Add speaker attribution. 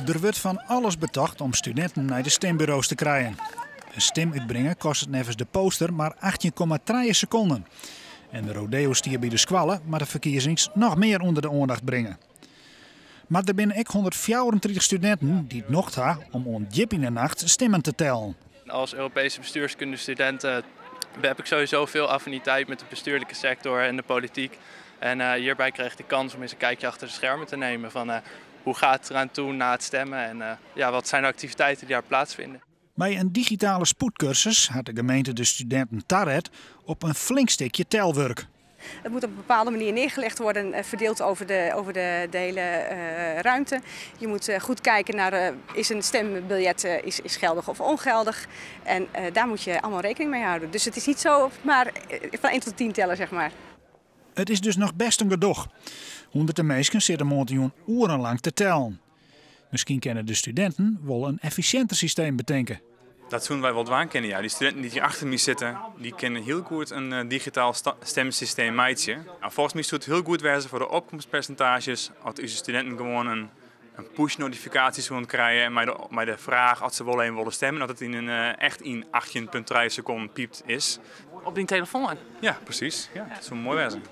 Speaker 1: Er wordt van alles bedacht om studenten naar de stembureaus te krijgen. Een stem uitbrengen kost het nevens de poster maar 18,3 seconden. En de rodeo stier bij de squallen, maar de verkiezings nog meer onder de aandacht brengen. Maar er zijn ook 134 studenten die het nog hebben om om diep in de nacht stemmen te tellen.
Speaker 2: Als Europese bestuurskundestudenten heb ik sowieso veel affiniteit met de bestuurlijke sector en de politiek. En hierbij kreeg ik de kans om eens een kijkje achter de schermen te nemen van hoe gaat het eraan toe na het stemmen en wat zijn de activiteiten die daar plaatsvinden.
Speaker 1: Bij een digitale spoedcursus had de gemeente de studenten Tarret op een flink stukje telwerk.
Speaker 3: Het moet op een bepaalde manier neergelegd worden, verdeeld over de hele ruimte. Je moet goed kijken naar is een stembiljet is geldig of ongeldig. En daar moet je allemaal rekening mee houden. Dus het is niet zo maar van 1 tot 10 tellen, zeg maar.
Speaker 1: Het is dus nog best een gedoog. Honderden mensen zitten monten urenlang te tellen. Misschien kunnen de studenten wel een efficiënter systeem bedenken.
Speaker 4: Dat zullen wij wel dwaan kennen, ja. Die studenten die hier achter me zitten, die kennen heel goed een digitaal stemsysteem meidje. Volgens mij zou het heel goed wezen voor de opkomstpercentages als onze studenten gewoon een push-notificatie zullen krijgen en met de vraag als ze wel een willen stemmen, dat het echt in 18,3 seconden piept is.
Speaker 5: Op die telefoon?
Speaker 4: Ja, precies. Ja, dat zou mooi wezen.